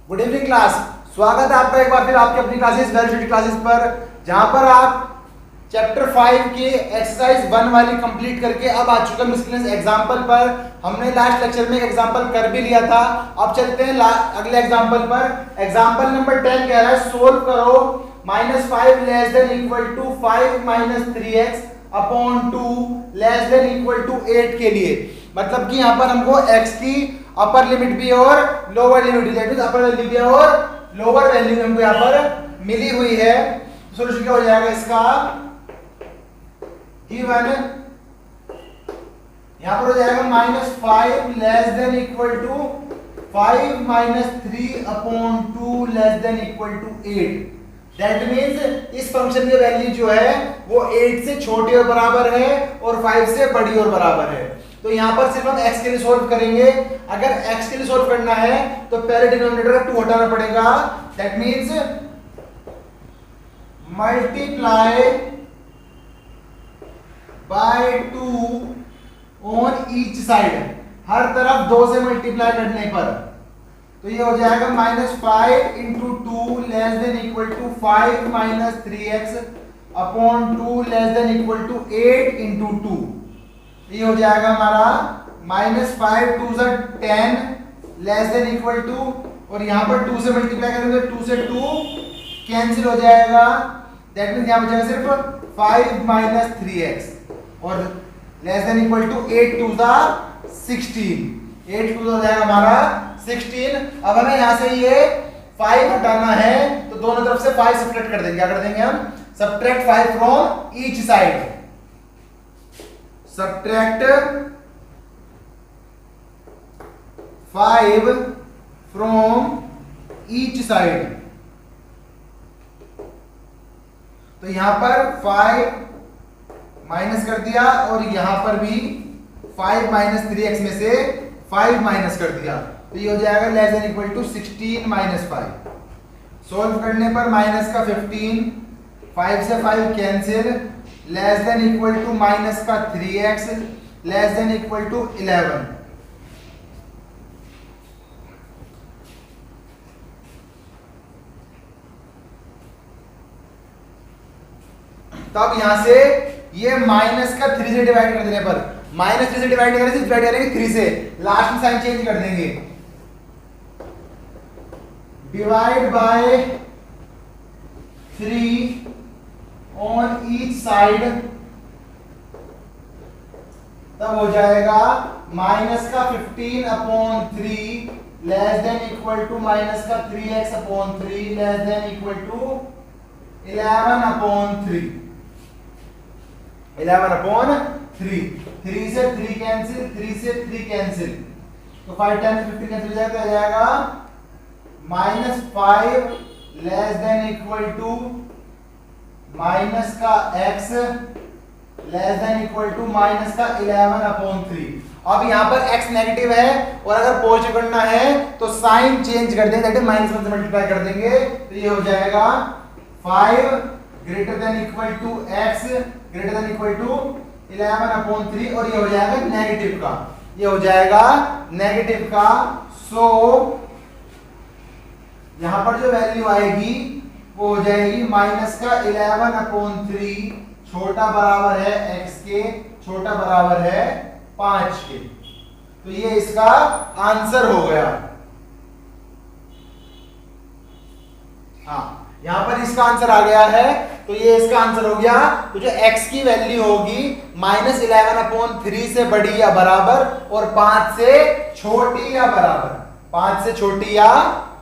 Good evening class. स्वागत है आपका एक बार फिर आपकी अपनी क्लासेस वेलफिट क्लासेस पर, जहां पर आप चैप्टर 5 की एक्सरसाइज 1 वाली कंप्लीट करके अब आ चुका मिसलेनियस एग्जांपल पर। हमने लास्ट लेक्चर में एक एग्जांपल कर भी लिया था। अब चलते हैं अगले एग्जांपल पर। एग्जांपल नंबर 10 कह रहा है सोल्व करो -5 less than equal to 5 - 3x upon 2 less than equal to 8 के लिए। मतलब कि यहाँ पर हमको x की अपर लिमिट भी और लोअर लिमिट भी, अपर वैल्यू भी और लोअर वैल्यू हमको यहाँ पर मिली हुई है। सॉल्यूशन क्या हो जाएगा इसका, गिवन यहाँ पर हो जाएगा -5 less than equal to 5 - 3 upon 2 less than equal to 8। That means इस फंक्शन की वैल्यू जो है वो 8 से छोटी और बराबर है और 5 से बड़ी और बराबर है। तो यहां पर सिर्फ हम x के लिए सॉल्व करेंगे। अगर x के लिए सॉल्व करना है तो पहले डिनोमिनेटर का 2 हटाना पड़ेगा। That means multiply by 2 on each side, हर तरफ 2 से मल्टीप्लाई करने पर। तो ये हो जाएगा -5 × 2 less than equal to 5 - 3x upon 2 less than equal to 8 × 2। ये हो जाएगा हमारा -5 2 से 10 लेस देन इक्वल टू, और यहाँ पर 2 से मल्टीप्लाई करेंगे तो 2 से 2 कैंसिल हो जाएगा। दैट मीन्स यहाँ बचेगा सिर्फ 5 - 3x और लेस देन इक्वल टू 8 2 16। 8 2 हो जाएगा हमारा 16। अब हमें यहाँ से ये 5 हटाना है तो दोनों तरफ से 5 सब्ट्रैक्ट कर देंगे। क्या कर देंगे हम, subtract 5 from each side. Subtract 5 from each side. तो यहां पर 5 माइनस कर दिया और यहां पर भी 5 - 3x में से 5 माइनस कर दिया। तो ये हो जाएगा less than equal to 16 - 5। Solve करने पर माइनस का 15, 5 से 5 cancel, less than equal to minus का 3x less than equal to 11। तब यहां से ये माइनस का 3 से डिवाइड कर देने पर, -3 से डिवाइड करेंगे, डिवाइड करेंगे 3 से, लास्ट में साइन चेंज कर देंगे। Divide by 3 on each side, तब हो जाएगा माइनस का 15 upon 3 less than equal to minus का 3x upon 3 less than equal to 11 upon 3। 11 upon 3। 3 से 3 कैंसिल, 3 से 3 कैंसिल, तो 5 टाइम्स 15 कैंसिल हो जाएगा -5 less than equal to minus का x less than equal to minus का 11 अपॉन 3। अब यहां पर x नेगेटिव है और अगर पॉजिटिव करना है तो साइन चेंज कर देंगे, दैट इज -1 से मल्टीप्लाई कर देंगे। तो ये हो जाएगा 5 greater than equal to x greater than equal to 11 upon 3, और ये हो जाएगा नेगेटिव का, ये हो जाएगा नेगेटिव का। सो यहां पर जो वैल्यू आएगी वो हो जाएगी माइनस का 11 अपॉन 3 छोटा बराबर है x के, छोटा बराबर है 5 के। तो ये इसका आंसर हो गया। हाँ, यहां पर इसका आंसर आ गया है, तो ये इसका आंसर हो गया। तो जो x की वैल्यू होगी -11 अपॉन 3 से बड़ी या बराबर और 5 से छोटी या बराबर, 5 से छोटी या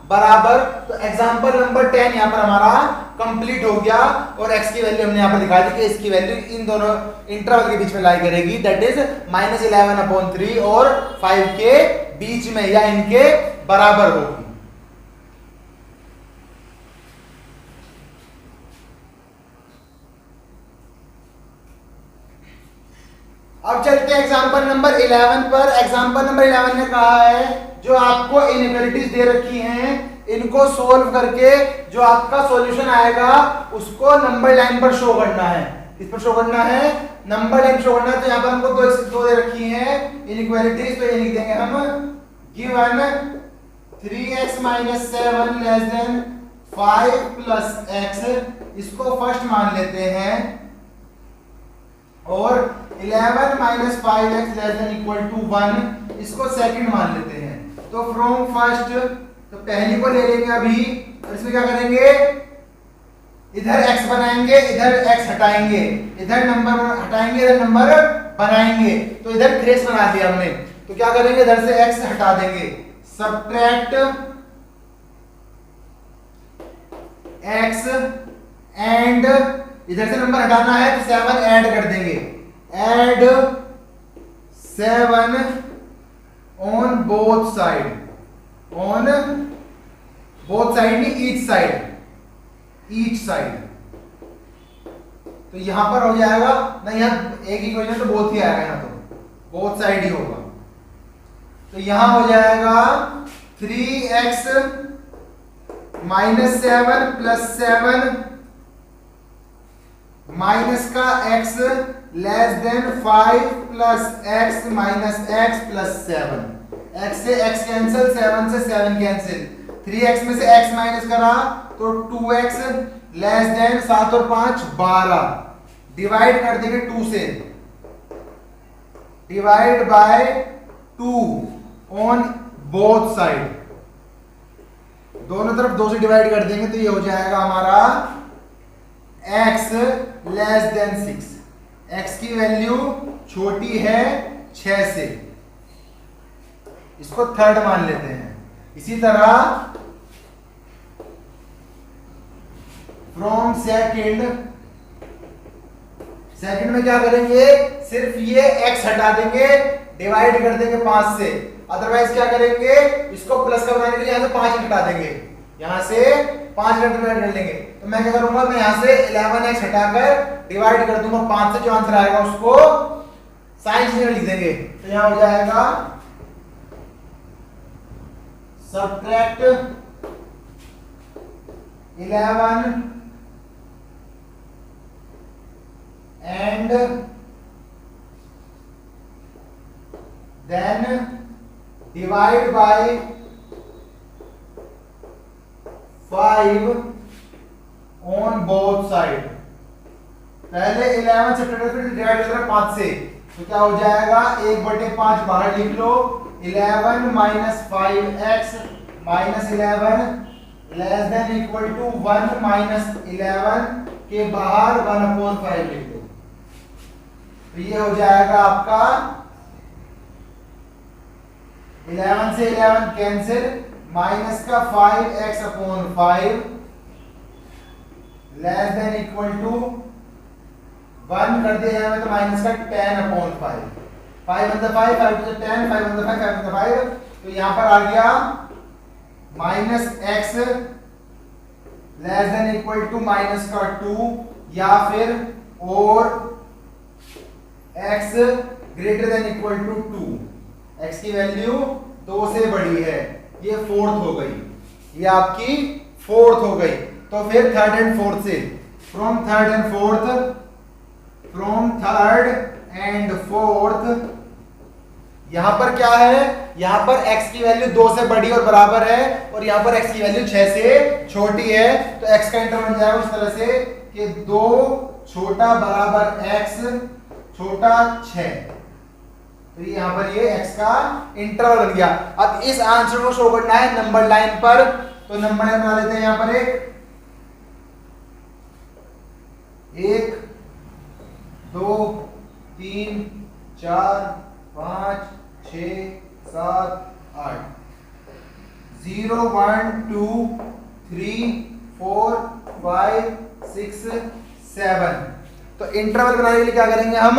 बराबर। तो एग्जांपल नंबर 10 यहां पर हमारा कंप्लीट हो गया और x की वैल्यू हमने यहां पर दिखा दी कि इसकी वैल्यू इन दोनों इंटरवल के बीच में लाई करेगी, दैट इज -11 अपॉन 3 और 5 के बीच में या इनके बराबर होगी। अब चलते हैं एग्जांपल नंबर 11 पर। एग्जांपल नंबर 11 ने कहा है जो आपको इनइक्वालिटीज दे रखी हैं इनको सोल्व करके जो आपका सॉल्यूशन आएगा उसको नंबर लाइन पर शो करना है। इस पर शो करना है, नंबर लाइन शो करना है। तो यहां पर हमको दो दे रखी हैं इनइक्वालिटीज, तो ये लिख देंगे हम given 3x minus 7 less than 5 plus x, इसको फर्स्ट मान लेते हैं, और 11 minus 5x less than equal to 1, इसको सेकंड मान लेते हैं। तो फ्रॉम फर्स्ट, तो पहली को ले लेंगे अभी, और इसमें क्या करेंगे, इधर x बनाएंगे, इधर x हटाएंगे, इधर नंबर हटाएंगे, इधर नंबर बनाएंगे। तो इधर ट्रेस बना दिया हमने, तो क्या करेंगे, इधर से x हटा देंगे, सब्ट्रैक्ट x, एंड इधर से नंबर हटाना है तो 7 ऐड कर देंगे, add 7 on both side, on both side नहीं, ईच साइड, ईच साइड। तो यहां पर हो जाएगा ना, यहां एक ही क्वेश्चन तो बोथ ही आएगा, यहां तो बोथ साइड ही होगा। तो यहां हो जाएगा 3x माइनस 7 प्लस 7 माइनस का x less than 5 plus x minus x plus 7, x से x कैंसिल, 7 से 7 कैंसिल, 3x में से x माइनस करा तो 2x लेस देन 7 और 5 12, डिवाइड कर देंगे 2 से, divide bye 2 on both side, दोनों तरफ 2 से डिवाइड कर देंगे, तो ये हो जाएगा हमारा x लेस देन 6, x की वैल्यू छोटी है 6 से, इसको थर्ड मान लेते हैं। इसी तरह फ्रॉम सेकंड, सेकंड में क्या करेंगे, सिर्फ ये x हटा देंगे, डिवाइड कर देंगे 5 से, अदरवाइज क्या करेंगे, इसको प्लस का बनाने के लिए यहां से 5 हटा देंगे, यहां से 5 डिवाइड कर लेंगे। तो मैं क्या करूंगा, मैं यहां से 11x हटाकर डिवाइड कर दूंगा 5 से, जो आंसर आएगा उसको साइन में लिख देंगे। तो यहां हो जाएगा subtract 11 and then divide by 5 on both side। पहले 11 से फिर डिवाइड करें 5 से, तो क्या हो जाएगा, 1/5 बाहर लिख लो, 11 minus 5x minus 11 less than equal to 1 minus 11 के बाहर 1/5 लिख दो। तो ये हो जाएगा आपका 11 से 11 कैंसिल, माइनस का 5x/5 less than equal to 1 कर दिया जाए तो माइनस का 10/5, 5/5 5 10 5/5 5/5। तो यहां पर आ गया minus x less than equal to minus का 2, या फिर और x greater than equal to 2, x की वैल्यू 2 से बड़ी है, ये फोर्थ हो गई, ये आपकी फोर्थ हो गई। तो फिर थर्ड एंड फोर्थ से, from third and fourth, from third and fourth, यहां पर क्या है, यहां पर x की वैल्यू 2 से बड़ी और बराबर है, और यहां पर x की वैल्यू 6 से छोटी है, तो x का इंटरवल बन जाएगा उस तरह से कि 2 छोटा बराबर x छोटा 6। तो यहां पर ये x का इंटरवल बन गया। अब इस आंसर को शो करना है नंबर लाइन पर, तो नंबर लाइन बना लेते हैं यहां पर एक 2 3 4 5 6 7 8, 0 1 2 3 4 5 6 7। तो इंटरवल बनाने के लिए क्या करेंगे हम,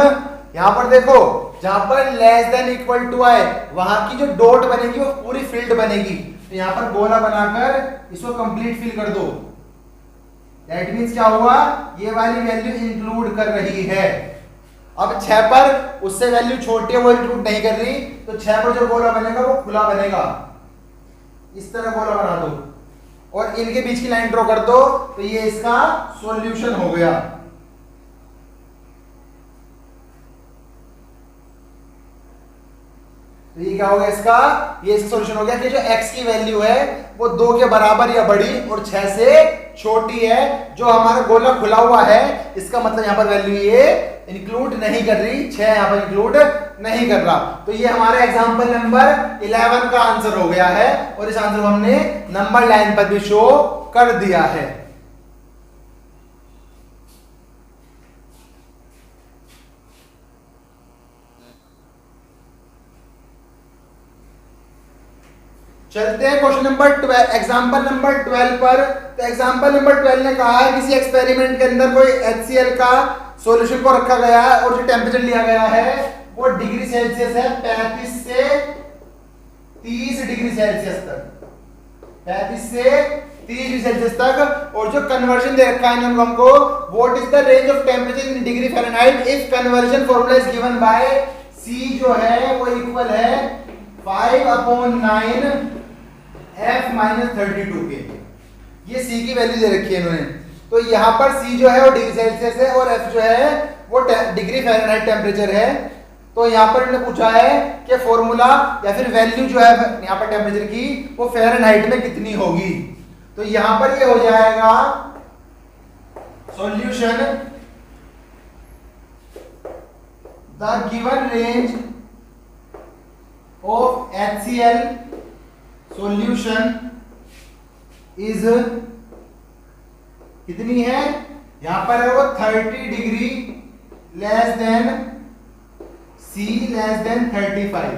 यहां पर देखो, जहां पर लेस देन इक्वल टू आए, वहां की जो डॉट बनेगी वो पूरी फील्ड बनेगी। तो यहां पर गोला बनाकर इसको कंप्लीट फिल कर दो। दैट मींस क्या हुआ, ये वाली वैल्यू इंक्लूड कर रही है। अब 6 पर उससे वैल्यू छोटी है, वो इंक्लूड नहीं कर रही, तो 6 पर जो गोला बनेगा वो खुला बनेगा, इस तरह गोला बना दो और इनके बीच की लाइन ड्रॉ कर दो। तो ये इसका सॉल्यूशन हो गया। तो ये ये क्या हो गया इसका, ये इसका सॉल्यूशन हो गया कि जो x की वैल्यू है वो 2 के बराबर या बड़ी और 6 से छोटी है। जो हमारा गोला खुला हुआ है इसका मतलब यहाँ पर वैल्यू ये इंक्लूड नहीं कर रही, 6 यहाँ पर इंक्लूड नहीं कर रहा। तो ये हमारा एग्जांपल नंबर 11 का आंसर हो गया है और इस आंसर को हमने नंबर लाइन पर भी शो कर दिया है। चलते हैं क्वेश्चन नंबर 12, एग्जांपल नंबर 12 पर। तो एग्जांपल नंबर 12 ने कहा है किसी एक्सपेरिमेंट के अंदर कोई HCl का सॉल्यूशन को रखा गया है और जो टेम्परेचर लिया गया है वो डिग्री सेल्सियस है 35 से 30 डिग्री सेल्सियस तक, 35 से 30 डिग्री सेल्सियस तक। और जो कन्वर्जन दे रखा है हमको, what is the range of temperature in degree Fahrenheit if conversion formula is given by C जो है वो इक्वल है 5/9 F - 32 के। ये C की वैल्यू दे रखी है इन्होंने। तो यहाँ पर C जो है वो डिग्री सेल्सियस है और F जो है वो डिग्री फ़ारेनहाइट टेम्परेचर है। तो यहाँ पर इन्होंने पूछा है कि फॉर्मूला या फिर वैल्यू जो है यहाँ पर टेम्परेचर की वो फ़ारेनहाइट में कितनी होगी। तो यहाँ पर ये हो जाएगा solution the given range of HCl solution is कितनी है, यहां पर है वो 30 degree less than C less than 35,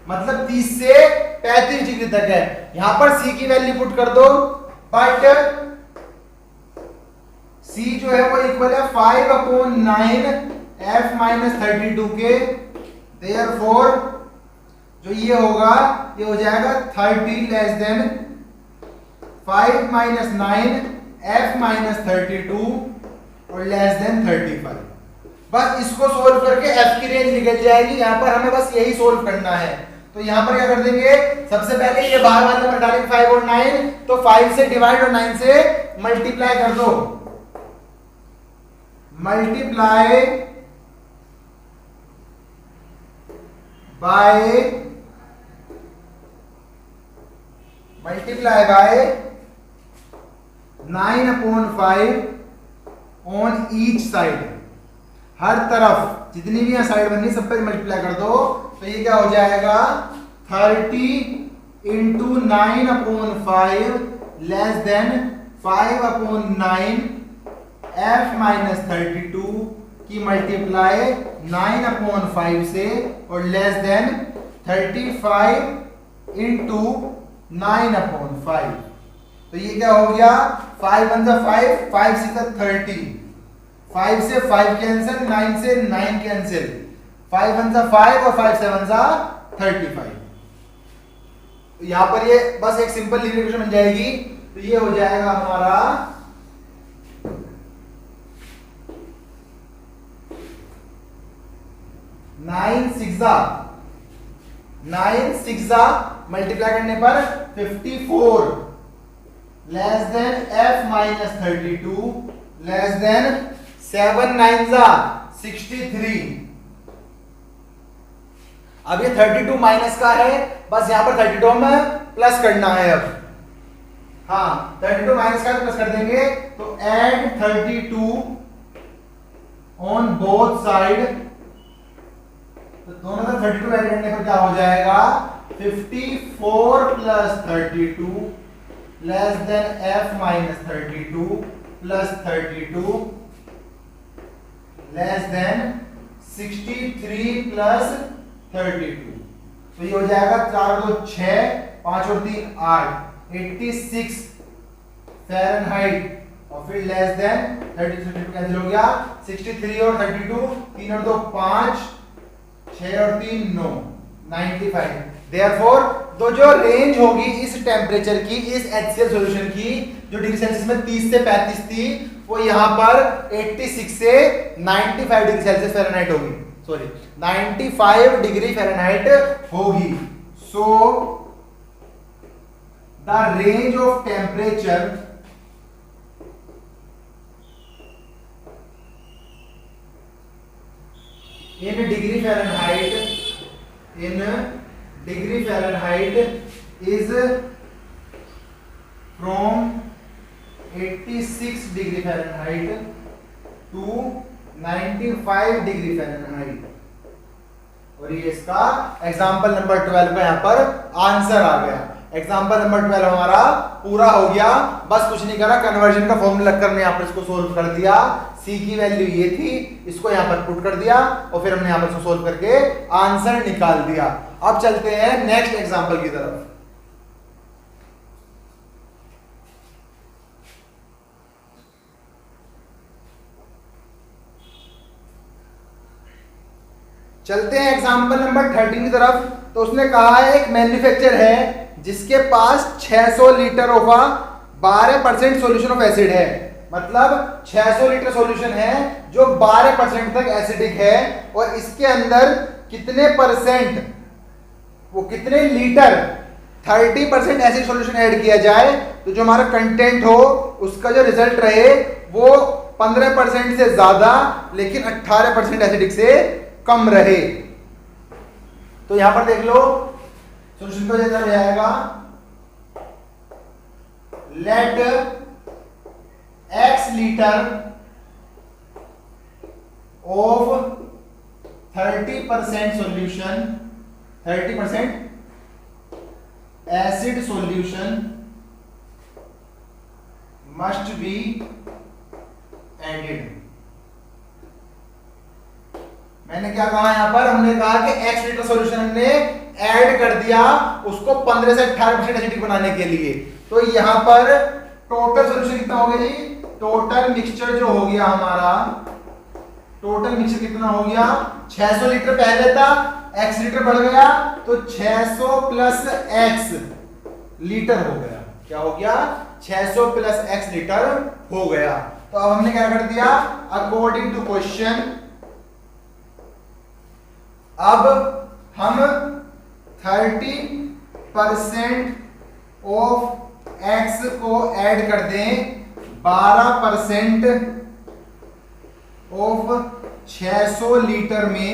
मतलब 30 से 35 डिग्री तक है। यहां पर C की वैल्यू पुट कर दो, बट C जो है वो इक्वल है 5/9 F - 32 के। देयरफॉर जो ये होगा ये हो जाएगा 30 लेस देन 5 - 9 F - 32 और लेस देन 35। बस इसको सोल्व करके F की रेंज निकल जाएगी। यहां पर हमें बस यही सोल्व करना है। तो यहां पर क्या कर देंगे, सबसे पहले ये बाहर वाले नंबर डालेंगे 5 और 9, तो 5 से डिवाइड और 9 से मल्टीप्लाई कर दो। Multiply by 9/5 on each side, हर तरफ जितनी भी यहाँ साइड बनी सब पे मल्टीप्लाई कर दो। तो ये क्या हो जाएगा 30 इंटू 9/5 लेस देन 5/9 F - 32 की मल्टीप्लाई 9/5 से और लेस देन 35 इंटू 9/5। तो ये क्या हो गया 5 1 जा 5, 5 6 जा 30, 5 से 5 कैंसिल, 9 से 9 कैंसिल, 5 1 जा 5 और 5 7 जा 35। तो यहां पर ये बस एक सिंपल लीनियर इक्वेशन बन जाएगी। तो ये हो जाएगा हमारा 9 6 जा मल्टीप्लाई करने पर 54 less than F - 32 less than 7 9 जा 63। अब ये 32 माइनस का है, बस यहां पर 32 में प्लस करना है। अब हाँ 32 माइनस का प्लस कर देंगे। तो एड 32 ऑन बोथ साइड, तो दोनों तरफ 32 ऐड करने पर क्या हो जाएगा 54 plus 32 less than F - 32 plus 32 less than 63 plus 32। तो ये हो जाएगा 4 2 6, 5 और 3 8, 86 फ़ारेनहाइट और फिर लेस देन 32 कैंसिल हो गया, 63 और 32, 3 और 2 5, 6 और 3 9, 95। देयरफॉर तो जो रेंज होगी इस टेम्परेचर की, इस HCl सॉल्यूशन की जो डिग्री सेल्सियस में 30 से 35 थी, वो यहां पर 86 से 95 डिग्री सेल्सियस फ़ारेनहाइट होगी, सॉरी 95 डिग्री फ़ारेनहाइट होगी। So the range of temperature in degree Fahrenheit, in degree Fahrenheit is from 86 degree Fahrenheit to 95 degree Fahrenheit. और ये इसका एग्जाम्पल नंबर 12 का यहाँ पर आंसर आ गया। एग्जाम्पल नंबर 12 हमारा पूरा हो गया। बस कुछ नहीं करा, कन्वर्जन का फॉर्मूला लगकर हमने यहाँ पर इसको सोल्व कर दिया। सी की वैल्यू ये थी, इसको यहाँ पर पुट कर दिया और फिर हमने यहाँ पर इसको सोल्व करके आंसर निकाल दिया। अब चलते हैं नेक्स्ट एग्जाम्पल की तरफ। चलते हैं एग्जाम्पल नंबर 13 की तरफ। तो उसने कहा है एक मैन्युफैक्चर है जिसके पास 600 litre of 12% solution of acid है। मतलब 600 लीटर सॉल्यूशन है जो 12% तक एसिडिक है, और इसके अंदर कितने परसेंट, वो कितने लीटर 30% एसिड सॉल्यूशन ऐड किया जाए तो जो हमारा कंटेंट हो उसका जो रिजल्ट रहे वो 15% से ज्यादा लेकिन 18% एसिडिक से कम रहे। तो यहां पर देख लो सॉल्यूशन का जैसा जाएगा, let x litre of 30% solution, 30% acid solution must be added. मैंने क्या कहा यहां पर, हमने कहा कि x लीटर सॉल्यूशन हमने ऐड कर दिया उसको 15 से 18% एसिडिक बनाने के लिए। तो यहां पर टोटल सॉल्यूशन कितना हो गया जी, टोटल मिक्सचर जो हो गया हमारा, टोटल मिक्सचर कितना हो गया, 600 लीटर पहले था, x लीटर बढ़ गया तो 600 प्लस x लीटर हो गया। क्या हो गया, 600 प्लस x लीटर हो गया। तो अब हमने क्या कर दिया, अकॉर्डिंग टू क्वेश्चन अब हम 30% ऑफ x को ऐड कर दें 12% ऑफ 600 लीटर में,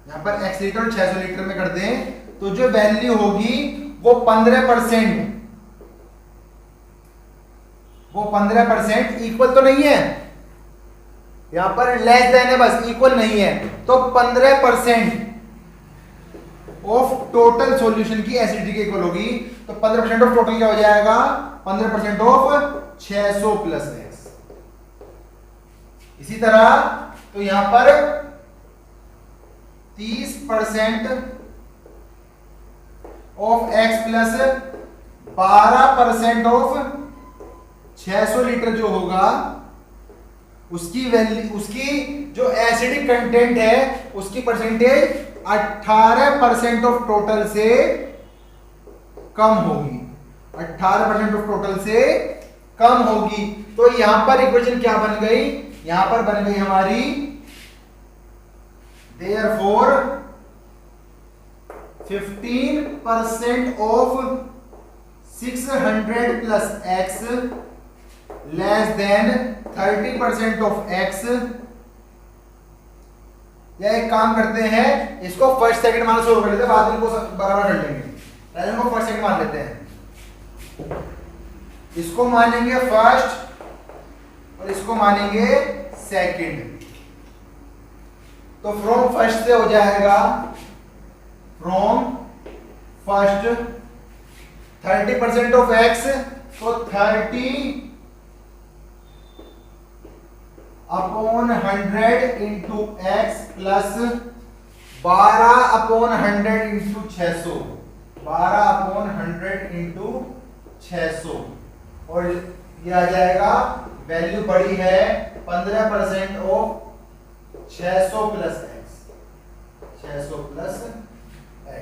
यहां पर x लीटर 600 लीटर में कर दें तो जो वैल्यू होगी वो 15%, वो 15% इक्वल तो नहीं है, यहां पर लेस देन है बस, इक्वल नहीं है। तो 15% ऑफ टोटल सॉल्यूशन की एसिडिटी के इक्वल होगी। तो 15% ऑफ टोटल क्या हो जाएगा, 15% ऑफ 600 प्लस x। इसी तरह तो यहां पर 30% of x plus 12% of 600 litre जो होगा उसकी वैल्यू, उसकी जो एसिडिक कंटेंट है उसकी परसेंटेज 18% ऑफ टोटल से कम होगी, 18% ऑफ टोटल से कम होगी। तो यहां पर इक्वेशन क्या बन गई, यहां पर बन गई हमारी therefore 15% of 600 plus x less then 30% of x। या एक काम करते हैं, इसको फर्स्ट सेकंड मान सोल्व कर लेते हैं, बाद में इनको बराबर कर लेंगे। पहले इनको फर्स्ट सेकंड मान लेते हैं, इसको मानेंगे फर्स्ट और इसको मानेंगे सेकंड। तो फ्रॉम फर्स्ट से हो जाएगा, फ्रॉम फर्स्ट 30% ऑफ x, तो 30 upon 100 into x plus 12 upon 100 into 600, 12 upon 100 into 600, और ये आ जाएगा वैल्यू बड़ी है 15% of 600 plus x, 600 plus x।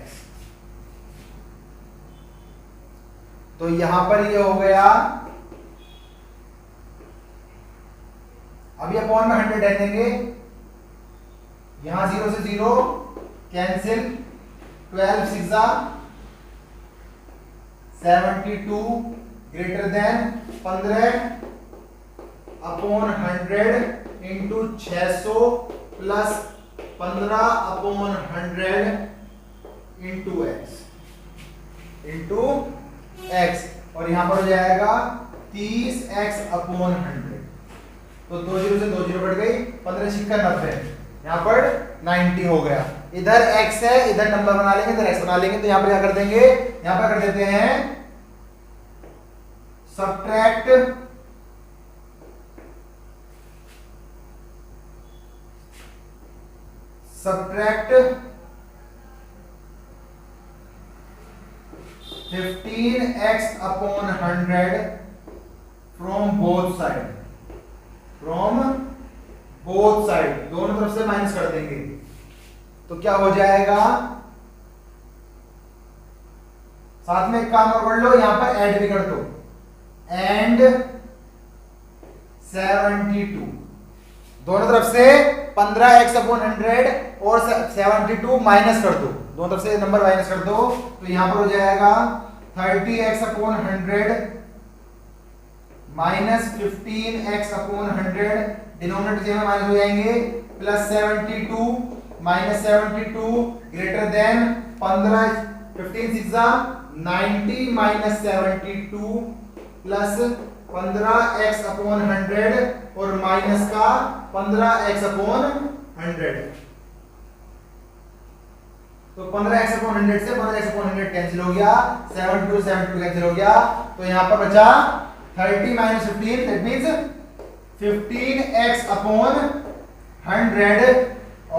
तो यहां पर ये हो गया, अब ये अपॉन में 100 ऐड देंगे, यहां 0 से 0 cancel, 12 6 72 greater than 15 upon 100 into 600 plus 15 upon 100 into x और यहां पर हो जाएगा 30x अपॉन 100। तो 2 जीरो से 2 जीरो कट गई, 15 छिक्का 90, यहाँ पर 90 हो गया। इधर x है, इधर नंबर बना लेंगे, इधर x बना लेंगे, तो यहाँ पर क्या कर देंगे, यहाँ पर कर देते हैं subtract 15x upon 100 from both side, दोनों तरफ से माइनस कर देंगे। तो क्या हो जाएगा, साथ में एक काम और कर लो, यहां पर ऐड भी कर दो, एंड 72 दोनों तरफ से 15x अपॉन 100 और 72 माइनस कर दो, दोनों तरफ से नंबर माइनस कर दो। तो यहां पर हो जाएगा 30x upon 100 minus 15x upon 100, denominator से माइनस हो जाएंगे, plus 72 minus 72 greater than 15, 15 6 90 minus 72 plus 15x upon 100 और माइनस का 15x अपॉन 100। तो 15x अपॉन 100 से 15x अपॉन 100 कैंसिल हो गया, 72 कैंसिल हो गया। तो यहां पर बचा 30 minus 15, that means 15x upon 100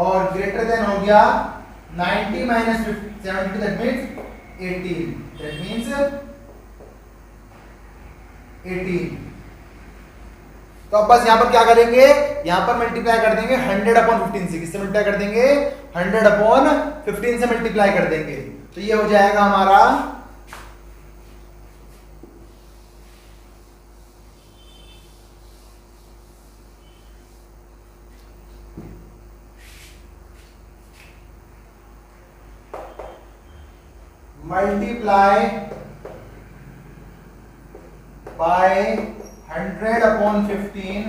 और ग्रेटर देन हो गया 90 minus 72, that means 18, that means 18। तो अब बस यहां पर क्या करेंगे, यहां पर मल्टीप्लाई कर देंगे 100 अपॉन 15 से, किससे मल्टीप्लाई कर देंगे, 100 अपॉन 15 से मल्टीप्लाई कर देंगे। तो ये हो जाएगा हमारा multiply by 100 upon 15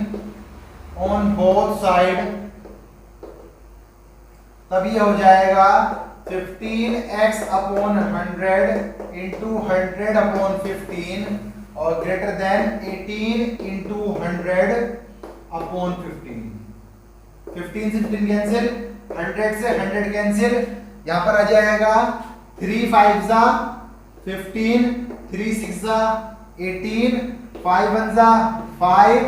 on both side, तब ये हो जाएगा 15x अपॉन 100 इंटू 100 अपॉन 15 और ग्रेटर देन 18 इंटू 100 अपॉन 15। 15 से 15 कैंसिल, 100 से 100 कैंसिल, यहां पर आ जाएगा 3 5 जा 15, 3 6 जा 18, 5 1 जा 5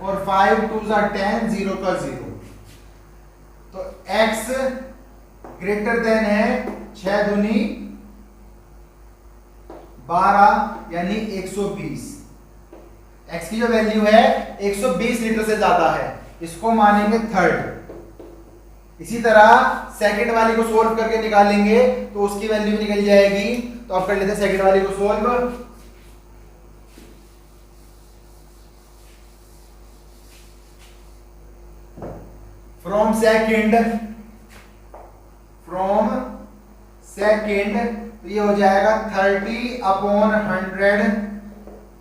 और 5 2 जा 10, 0 का 0। तो x ग्रेटर देन है 6 दूनी 12 यानी 120। x की जो वैल्यू है 120 लीटर से ज्यादा है, इसको मानेंगे थर्ड। इसी तरह सेकंड वाली को सोल्व करके निकालेंगे तो उसकी वैल्यू भी निकल जाएगी। तो आप कर लेते हैं सेकंड वाली को सोल्व। फ्रॉम सेकंड तो ये हो जाएगा 30 upon 100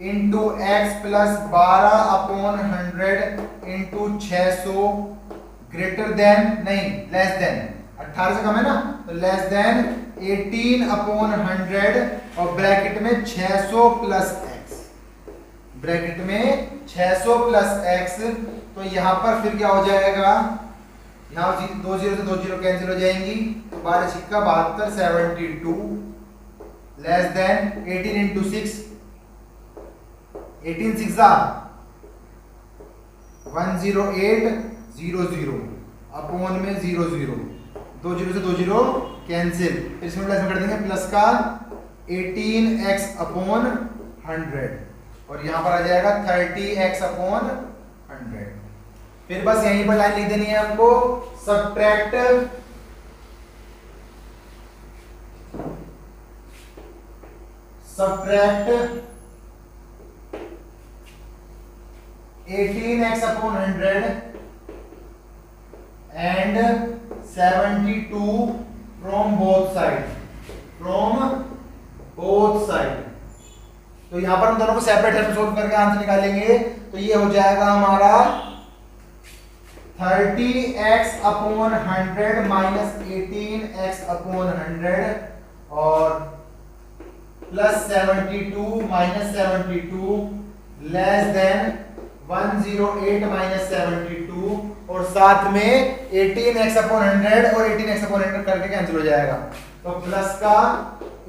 into x plus 12 upon 100 into 600 greater than नहीं लेस देन 18 से कम है ना, तो लेस देन 18 अपॉन 100 और ब्रैकेट में 600 प्लस एक्स, ब्रैकेट में 600 प्लस एक्स। तो यहां पर फिर क्या हो जाएगा, यहाँ 2 0 से 2 0 कैंसिल हो जाएंगी, तो 12 छिक्का 72 72 लेस देन 18 इंटू 6 18 6 108 00 अपॉन में 0 0 2 0 से 2 0 कैंसिल, इसमें प्लस में कर देंगे प्लस का 18x अपॉन 100 और यहां पर आ जाएगा 30x अपॉन 100। फिर बस यहीं पर लाइन लिख देनी है हमको, subtract 18x upon 100 and 72 from both side, तो यहां पर हम दोनों को सेपरेट है सोल्व करके आंसर निकालेंगे। तो ये हो जाएगा हमारा 30x upon 100 minus 18x upon 100 और +72 -72 लेस देन 108 -72 और साथ में 18x/100 और 18x/100 करके कैंसिल हो जाएगा। तो प्लस का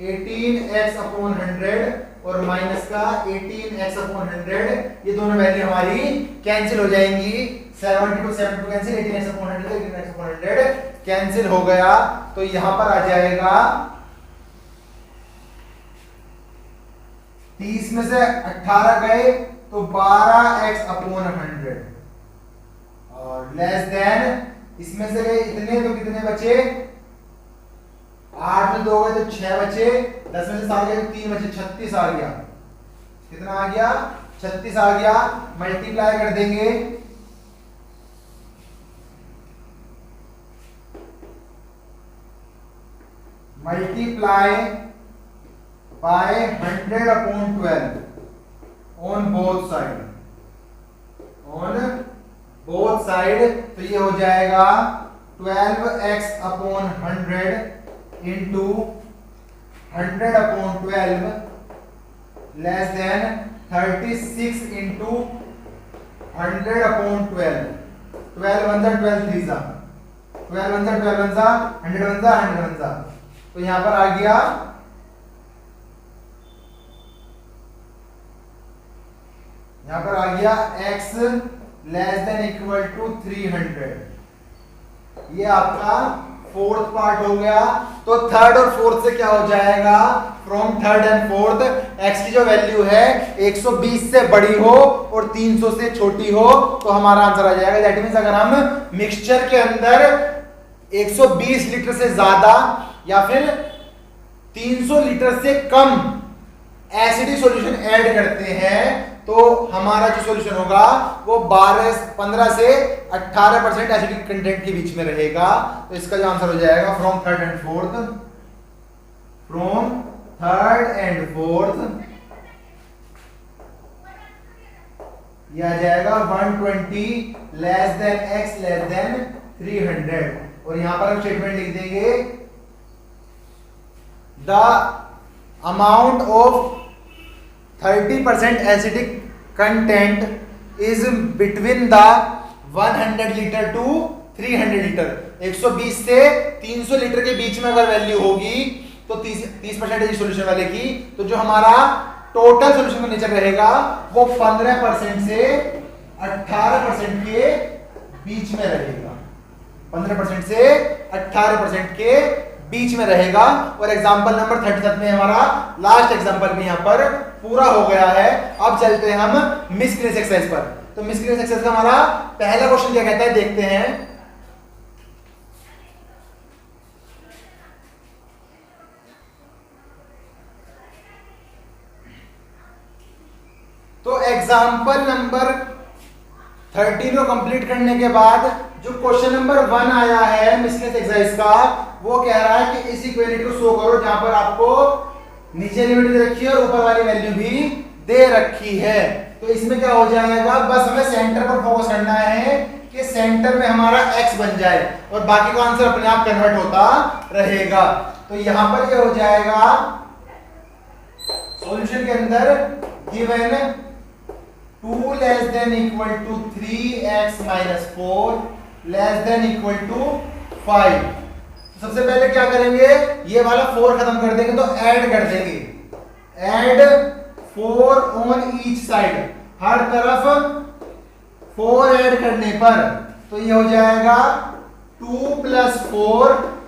18x/100 और माइनस का 18x/100 ये दोनों वैल्यू हमारी कैंसिल हो जाएंगी। 72 कैंसिल, 18x/100 तो 18x/100 कैंसिल हो गया। तो यहां पर आ जाएगा 30 में से 18 गए तो 12x/100 और लेस देन इसमें से गए इतने तो कितने बचे, 8 में 2 गए तो 6 बचे, 10 में से 7 गए तो 3 बचे, 36 आ गया। कितना आ गया? 36 आ गया। मल्टीप्लाई कर देंगे, multiply by 100/12 on both side, on both side. तो ये हो जाएगा 12x/100 into 100/12 less than 36 into 100/12। 12 1 12 3 12 1 12 1 100 1 100। तो यहां पर आ गया x less than equal to 300। ये आपका फोर्थ पार्ट हो गया। तो थर्ड और फोर्थ से क्या हो जाएगा, from third and fourth x की जो वैल्यू है 120 से बड़ी हो और 300 से छोटी हो तो हमारा आंसर आ जाएगा। दैट मींस अगर हम मिक्सचर के अंदर 120 लीटर से ज्यादा या फिर 300 लीटर से कम एसिडिक सॉल्यूशन ऐड करते हैं तो हमारा जो सॉल्यूशन होगा वो 15 से 18% एसिडिक कंटेंट के बीच में रहेगा। तो इसका जो आंसर हो जाएगा from third and fourth, from third and fourth ये आ जाएगा 120 less than x less than 300। और यहां पर हम स्टेटमेंट लिख देंगे the amount of 30% acidic content is between the 100 litre to 300 litre. 120 से 300 लीटर के बीच में अगर वैल्यू होगी तो 30% सॉल्यूशन वाले की, तो जो हमारा टोटल सॉल्यूशन का नेचर रहेगा वो 15% से 18% के बीच में रहेगा। 15% से 18% के बीच में रहेगा। और एग्जांपल नंबर 37 में हमारा लास्ट एग्जांपल भी यहां पर पूरा हो गया है। अब चलते हैं हम मिसक्रेस एक्सरसाइज पर। तो मिसक्रेस एक्सरसाइज का हमारा पहला क्वेश्चन क्या कहता है देखते हैं। तो एग्जांपल नंबर 13 को कंप्लीट करने के बाद जो क्वेश्चन नंबर 1 आया है मिसक्रेस एक्सरसाइज का, वो कह रहा है कि इस इक्वेलिटी को शो करो जहां पर आपको नीचे लिमिट दे रखी है और ऊपर वाली वैल्यू भी दे रखी है। तो इसमें क्या हो जाएगा, बस हमें सेंटर पर फोकस करना है कि सेंटर में हमारा x बन जाए और बाकी का आंसर अपने आप कन्वर्ट होता रहेगा। तो यहां पर ये हो जाएगा सॉल्यूशन के अंदर given 2 less than equal to 3x minus 4 less than equal to 5। सबसे पहले क्या करेंगे, ये वाला 4 खत्म कर देंगे तो ऐड कर देंगे, ऐड 4 ऑन ईच साइड, हर तरफ 4 ऐड करने पर तो ये हो जाएगा 2 plus 4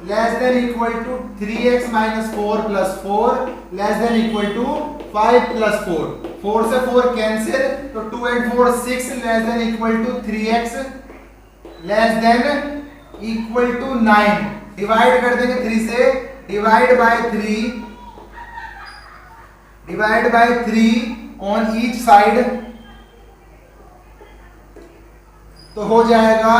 less than equal to 3x minus 4 plus 4 less than equal to 5 plus 4। 4 से 4 कैंसिल तो 2 and 4 6 less than equal to 3x less than equal to 9। Divide कर देंगे 3 से, divide by 3 on each side तो हो जाएगा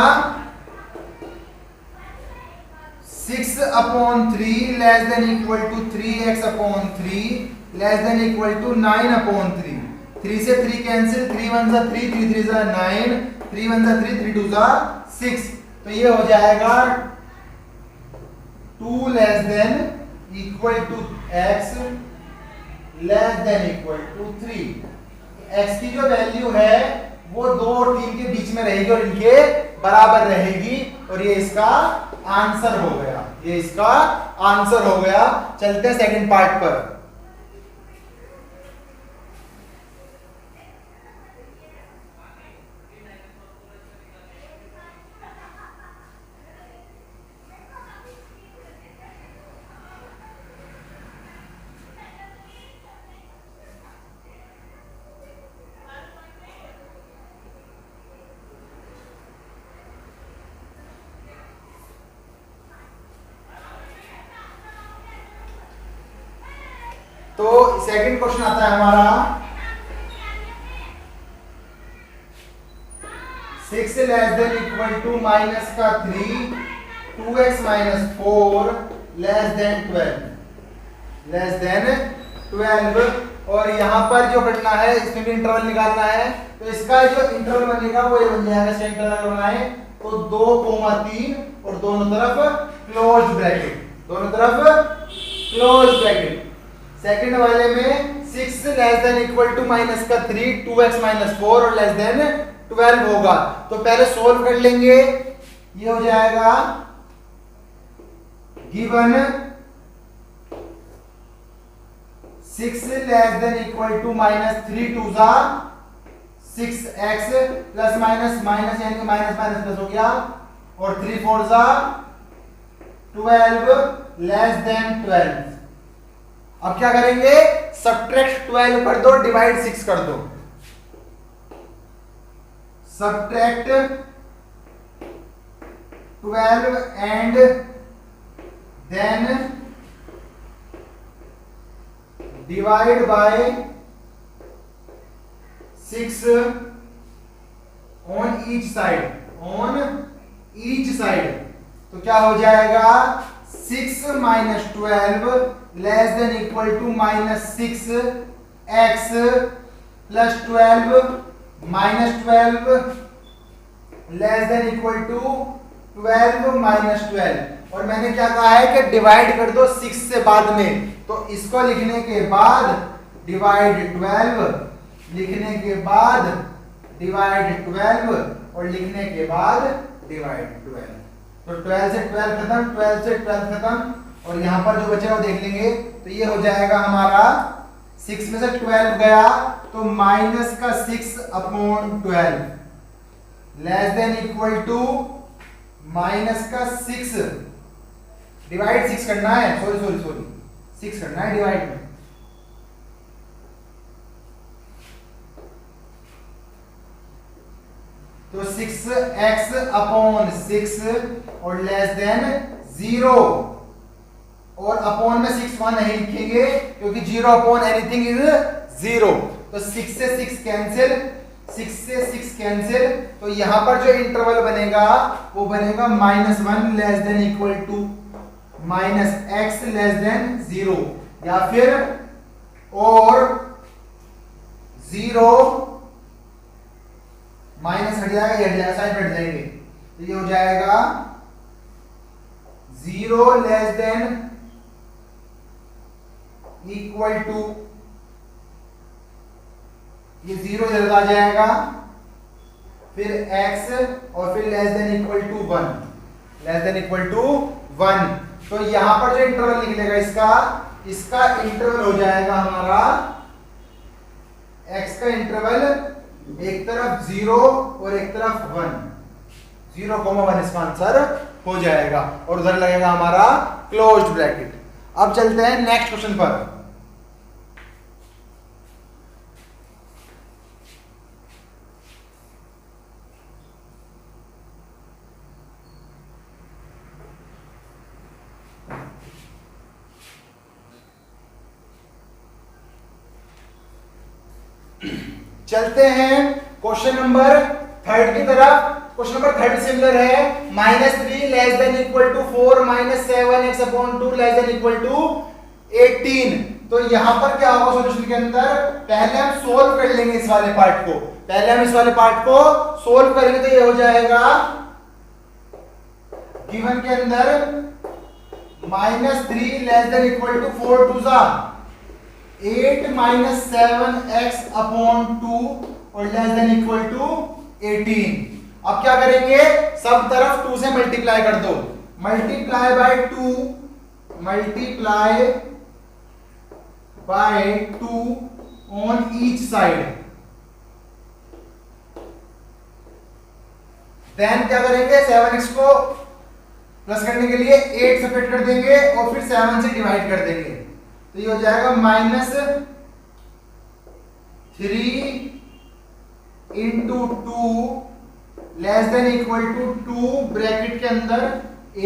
6/3 less than equal to 3x/3 less than equal to 9/3। 3 से 3 cancel, 3 1 जा 3, 3 3 जा 9, 3 1 जा 3, 3 2 जा 6। तो ये हो जाएगा 2 less than equal to x less than equal to 3। x की जो वैल्यू है वो 2 और 3 के बीच में रहेगी और इनके बराबर रहेगी, और ये इसका आंसर हो गया। ये इसका आंसर हो गया। चलते हैं सेकंड पार्ट पर। तो सेकंड क्वेश्चन आता है हमारा 6 less than equal to minus का 3 2x माइनस 4 लेस देन 12। और यहां पर जो करना है, इसमें भी इंटरवल निकालना है। तो इसका जो इंटरवल बनेगा वो ये बन जाएगा। इंटरवल बनाए तो 2,3 और दोनों तरफ क्लोज ब्रैकेट, दोनों तरफ क्लोज ब्रैकेट। सेकंड वाले में 6 less than equal to minus का 3 2x माइनस 4 और लेस देन 12 होगा। तो पहले सोल्व कर लेंगे। ये हो जाएगा given 6 less than equal to minus 3 2 जा 6x प्लस माइनस माइनस यानी कि माइनस माइनस प्लस हो गया, और 3 4 जा 12 लेस देन 12। अब क्या करेंगे, सब्ट्रैक्ट 12 कर दो, डिवाइड 6 कर दो। Subtract 12 and then divide by 6 on each side, on each side. तो क्या हो जाएगा 6 minus 12 less than equal to minus 6x plus 12 minus 12 less than equal to 12 minus 12। और मैंने क्या कहा है कि डिवाइड कर दो 6 से बाद में। तो इसको लिखने के बाद डिवाइड 12, लिखने के बाद डिवाइड 12 और लिखने के बाद डिवाइड 12। तो 12 से 12 खत्म, 12 से 12 खत्म, और यहां पर जो बचेगा वो देख लेंगे। तो ये हो जाएगा हमारा 6 में से 12 गया तो माइनस का 6 upon 12 less than equal to minus का 6 डिवाइड 6 करना है, सॉरी 6 करना है डिवाइड में। तो 6x अपॉन 6 और लेस देन 0, और अपॉन में 6 वहां नहीं लिखेंगे क्योंकि 0 अपॉन एनीथिंग इज 0। तो 6 से 6 कैंसिल, 6 से 6 कैंसिल। तो यहां पर जो इंटरवल बनेगा वो बनेगा -1 less than equal to -x less than 0, या फिर और 0 माइनस हट जाएगा, ये हट जाएगा, साइड हट जाएंगे। तो ये हो जाएगा 0 लेस देन इक्वल टू, ये 0 जल्द आ जाएगा, फिर x और फिर less than equal to 1, less than equal to 1। तो यहां पर जो इंटरवल निकलेगा इसका इंटरवल हो जाएगा हमारा, x का इंटरवल एक तरफ 0 और एक तरफ 1, 0,1 इसका आंसर हो जाएगा, और उधर लगेगा हमारा क्लोज्ड ब्रैकेट। अब चलते हैं नेक्स्ट क्वेश्चन पर। चलते हैं क्वेश्चन नंबर 3 की तरफ। क्वेश्चन नंबर 3 सिमिलर है, -3 less than equal to 4 -7x upon 2 less than equal to 18। तो यहां पर क्या होगा सॉल्यूशन के अंदर, पहले हम सोल्व कर लेंगे इस वाले पार्ट को, पहले हम इस वाले पार्ट को सोल्व करेंगे। तो ये हो जाएगा गिवन के अंदर -3 लेस देन इक्वल टू 4 टू सा 8 माइनस 7x अपॉन 2 और लेस देन इक्वल टू 18। अब क्या करेंगे, सब तरफ 2 से मल्टीप्लाई कर दो, multiply by 2 on each side. Then क्या करेंगे, 7x को प्लस करने के लिए 8 सेपरेट कर देंगे और फिर 7 से डिवाइड कर देंगे, तो ये हो जाएगा -3 into 2 less than equal to 2 bracket के अंदर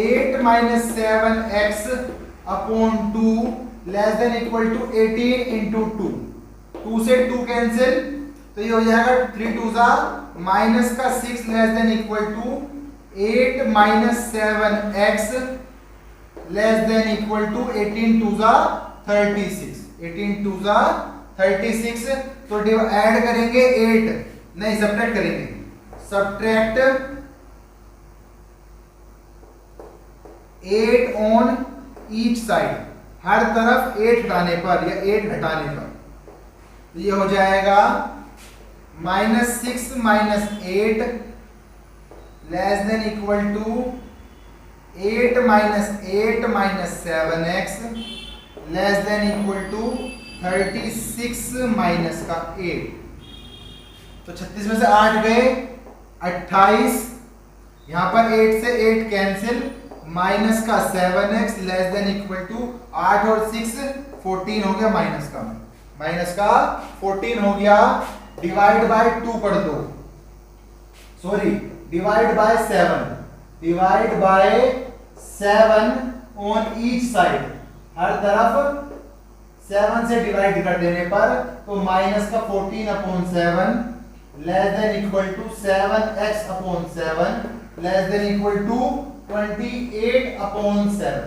8 minus 7x upon 2 less than equal to 18 into 2 से 2 कैंसिल, तो ये हो जाएगा 3 टू सा माइनस का 6 less than equal to 8 minus 7x less than equal to 18 टू सा 36, 18 टू सा 36। तो ऐड करेंगे 8, नहीं सब्ट्रैक्ट करेंगे, सब्ट्रैक्ट 8 ऑन ईच साइड, हर तरफ 8 हटाने पर या 8 घटाने पर, तो ये हो जाएगा -6 minus 8 less than equal to 8 minus 7x less than equal to 36 minus का 8। तो 36 में से 8 गए 28, यहां पर 8 से 8 कैंसिल, माइनस का 7x less than equal to 8 और 6 14 हो गया, माइनस का 14 हो गया, डिवाइड बाय 2 कर दो, sorry divide by 7 on each side, हर तरफ 7 से डिवाइड कर देने पर, तो माइनस का 14 upon 7 less than equal to 7x upon 7 less than equal to 28 upon 7।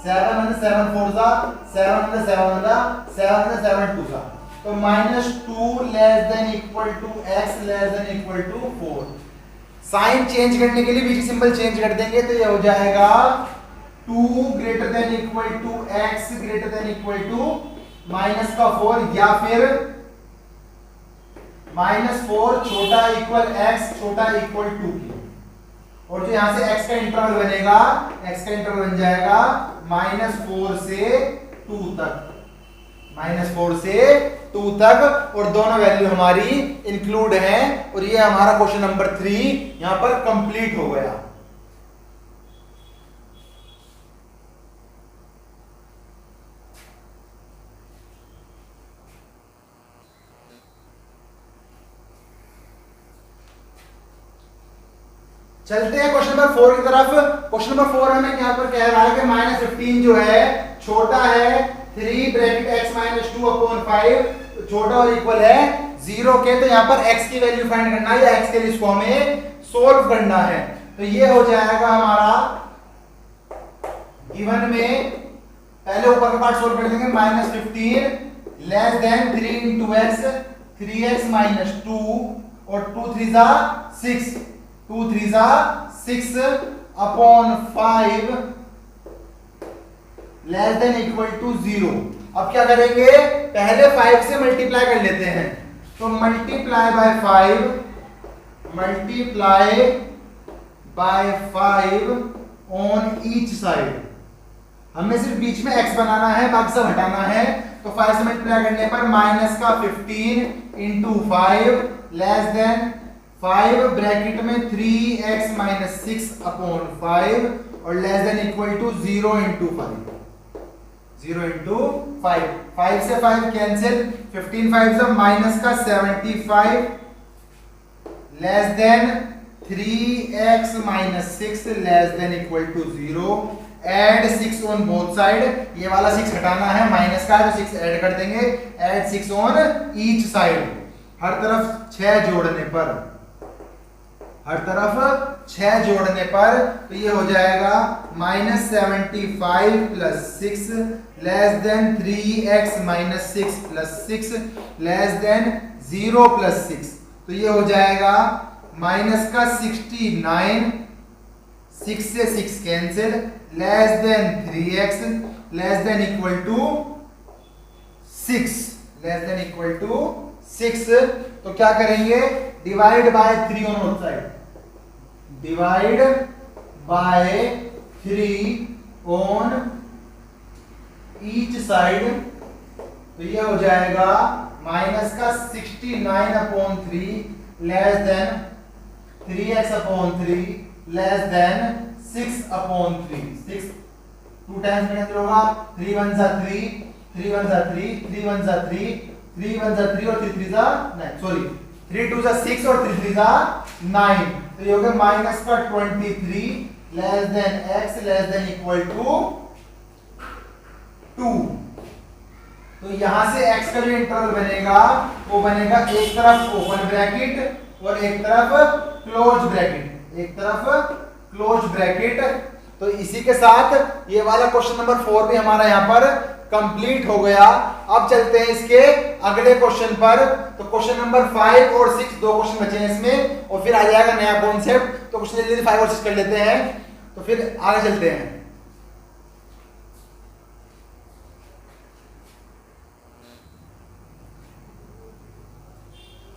7 and 7 4 सा 7 and 7 सा 7 and 7 2 सा, तो -2 less than equal to x less than equal to 4। Sign change करने के लिए बीच सिंबल चेंज कर देंगे, तो ये हो जाएगा 2 greater than equal to x greater than equal to minus का 4, या फिर -4 छोटा इक्वल x छोटा इक्वल 2 की, और जो यहां से x का इंटरवल बनेगा, x का इंटरवल बन जाएगा -4 से 2 तक, -4 से 2 तक, और दोनों वैल्यू हमारी इंक्लूड हैं, और ये हमारा क्वेश्चन नंबर 3 यहां पर कंप्लीट हो गया। चलते हैं क्वेश्चन नंबर 4 की तरफ। क्वेश्चन नंबर 4 हमें यहाँ पर कह रहा है कि -15 जो है छोटा है 3 ब्रैकेट x माइनस 2 अपॉन 5 छोटा और इक्वल है 0 के, तो यहाँ पर x की वैल्यू फाइंड करना है या x के लिए इसको हमें सोल्व करना है। तो ये हो जाएगा हमारा गिवन में, पहले ऊपर का पार्ट सोल्व कर देंगे, -15 less than 3 into x 3x minus 2 और 2 3 जा 6 2 3 जा 6 upon 5 less than equal to 0। अब क्या करेंगे, पहले 5 से मल्टीप्लाई कर लेते हैं, तो multiply by 5 on each side. हमें सिर्फ बीच में x बनाना है, बाकी सब हटाना है, तो 5 से मल्टीप्लाई करने पर माइनस का 15 इंटू 5 लेस देन 5 ब्रैकेट में 3x माइनस 6 अपॉन 5 और less than equal to 0 into 5, 0 into 5, 5 से 5 कैंसिल, 15 5 से माइनस का 75 less than 3x minus 6 less than equal to 0, add 6 on both side, ये वाला 6 हटाना है, माइनस का है तो 6 ऐड कर देंगे, एड 6 ऑन ईच साइड, हर तरफ 6 जोड़ने पर, हर तरफ 6 जोड़ने पर, तो ये हो जाएगा -75 plus 6 less than 3x minus 6 plus 6 less than 0 plus 6, तो ये हो जाएगा माइनस का 69, 6 से 6 cancel, less than 3x less than equal to 6, less than equal to 6। तो क्या करेंगे, divide by 3 on both side, divide by 3 on each side. तो ये हो जाएगा माइनस का 69/3 less than 3x/3 less than 6/3। 6 2 times में कैंसिल होगा, 3 1 जा 3, 3 1 जा 3, 3 1 जा 3, 3 1 जा 3 और 3 3 जा 9, सॉरी 3 2 जा 6 और 3 3 जा 9। तो ये हो गया माइनस का 23 less than x less than equal to 2। तो यहां से x का जो इंटरवल बनेगा वो बनेगा एक तरफ ओपन ब्रैकेट और एक तरफ क्लोज ब्रैकेट, एक तरफ क्लोज ब्रैकेट। तो इसी के साथ ये वाला क्वेश्चन नंबर 4 भी हमारा यहां पर कंप्लीट हो गया। अब चलते हैं इसके अगले क्वेश्चन पर। तो क्वेश्चन नंबर 5 और 6 दो क्वेश्चन बचे हैं इसमें और फिर आ जाएगा नया कॉन्सेप्ट। तो क्वेश्चन जल्दी 5 और 6 कर लेते हैं, तो फिर आगे चलते हैं।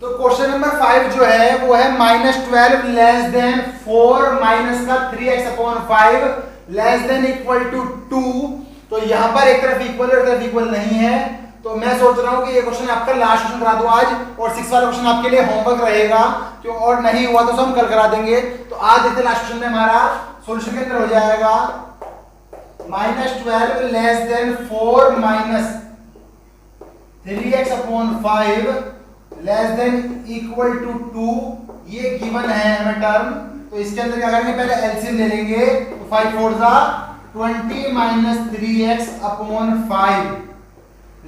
तो क्वेश्चन नंबर 5 जो है वो है -12 लेस देन 4 माइनस का 3x/5 less than equal to 2। तो यहां पर एक तरफ इक्वल और एक तरफ इक्वल नहीं है। तो मैं सोच रहा हूं कि ये क्वेश्चन आपका लास्ट क्वेश्चन करा दूं आज, और 6 वाला क्वेश्चन आपके लिए होमवर्क रहेगा, क्यों और नहीं हुआ तो हम कल करा देंगे। तो आज देखते लास्ट क्वेश्चन में हमारा सॉल्यूशन के अंदर हो जाएगा -12 less than 4 minus 3x/5 less than equal to 2। ये गिवन है हमें टर्म। तो इसके अंदर क्या करेंगे, पहले एलसीएम ले लेंगे। तो 5 4 जा 20 minus 3x/5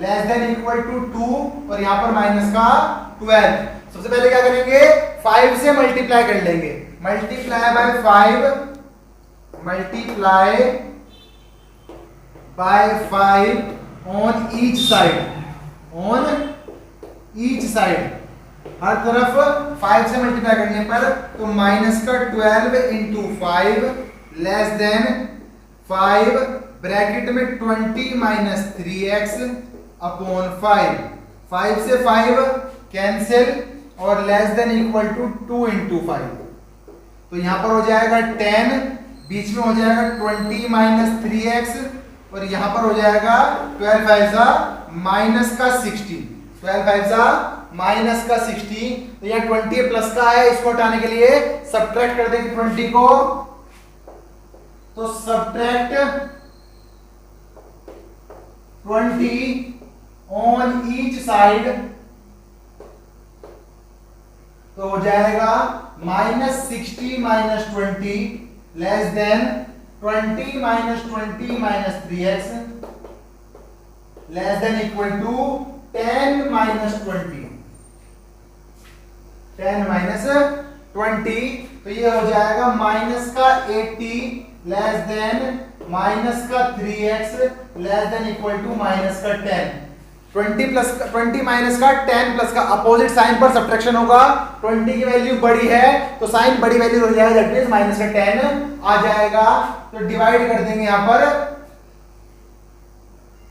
less than equal to 2 और यहां पर माइनस का 12। सबसे पहले क्या करेंगे, 5 से मल्टीप्लाई कर लेंगे, multiply by 5, multiply by 5 on each side, on each side, हर तरफ 5 से मल्टीप्लाई करने पर। तो माइनस का 12 इंटू 5 लेस देन 5 ब्रैकेट में 20 माइनस 3x/5, 5 से 5 कैंसिल और less than equal to 2 into 5। तो यहां पर हो जाएगा 10, बीच में हो जाएगा 20 माइनस 3x और यहां पर हो जाएगा 12 5 जा माइनस का 16, 12 5 जा माइनस का 16। तो यह 20 प्लस का है, इसको हटाने के लिए सब्ट्रैक्ट कर देंगे 20 को। तो सब्ट्रैक्ट 20 ऑन ईच साइड। तो हो जाएगा -60 minus 20 less than 20 minus 20 minus 3x less than equal to 10 minus 20, 10 minus 20। तो ये हो जाएगा माइनस का 80 लेस देन माइनस का 3x less than equal to minus का 10। 20 माइनस का 10 प्लस का अपोजिट साइन पर सब्ट्रैक्शन होगा। 20 की वैल्यू बड़ी है तो साइन बड़ी वैल्यू हो जाएगा, दैट मींस माइनस का 10 आ जाएगा। तो डिवाइड कर देंगे यहां पर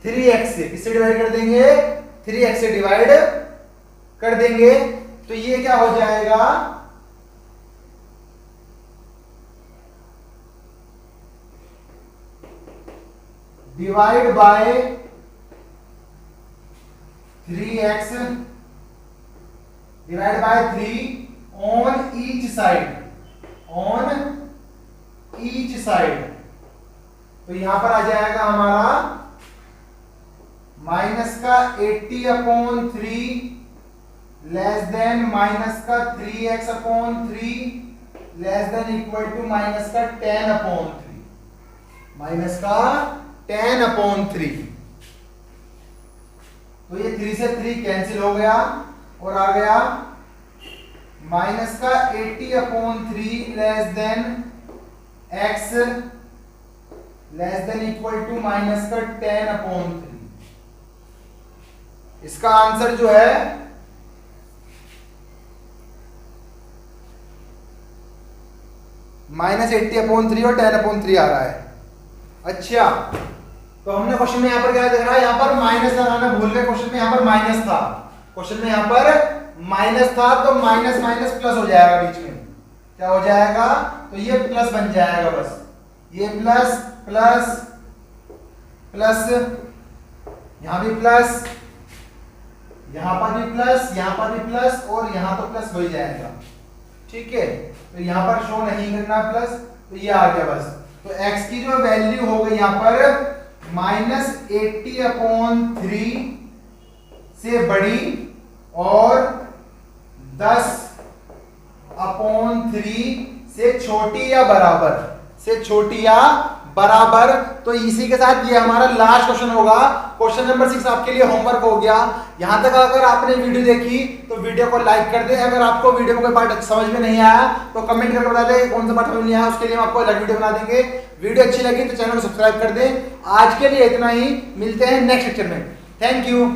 3x से, किससे डिवाइड कर देंगे, 3x से डिवाइड कर देंगे। तो ये क्या हो जाएगा, divide by 3x divide by 3 on each side, on each side. तो यहां पर आ जाएगा हमारा माइनस का 80/3 लेस देन माइनस का 3x/3 less than equal to minus का 10/3, माइनस का 10/3। तो ये 3 से 3 कैंसिल हो गया और आ गया माइनस का 80/3 less than x less than equal to minus का 10/3। इसका आंसर जो है -80/3 और 10/3 आ रहा है। अच्छा, तो हमने क्वेश्चन में यहाँ पर क्या दिख रहा है, यहाँ पर माइनस लगाना भूल गए। क्वेश्चन में यहाँ पर माइनस था, क्वेश्चन में यहाँ पर माइनस था, तो माइनस माइनस प्लस हो जाएगा बीच में। क्या हो जाएगा, तो ये प्लस बन जाएगा बस, ये प्लस प्लस प्लस, यहां भी प्लस, यहां पर भी प्लस, यहां पर भी प्लस, और यहां तो प्लस हो ही जाएगा। ठीक है, तो यहां पर शो नहीं करना प्लस, तो ये आ गया बस। तो x की जो वैल्यू हो गई यहां पर -80/3 से बड़ी और 10/3 से छोटी या बराबर, से छोटी या बराबर। तो इसी के साथ ये हमारा लास्ट क्वेश्चन होगा। क्वेश्चन नंबर 6 आपके लिए होमवर्क हो गया। यहां तक अगर आपने वीडियो देखी तो वीडियो को लाइक कर दे। अगर आपको वीडियो में कोई पार्ट समझ में नहीं आया तो कमेंट करके बता दे कौन सा पार्ट समझ नहीं आया, उसके लिए हम आपको अलग वीडियो बना देंगे। वीडियो अच्छी लगी तो चैनल को सब्सक्राइब कर दे। आज के लिए इतना ही, मिलते हैं नेक्स्ट लेक्चर में। Thank you.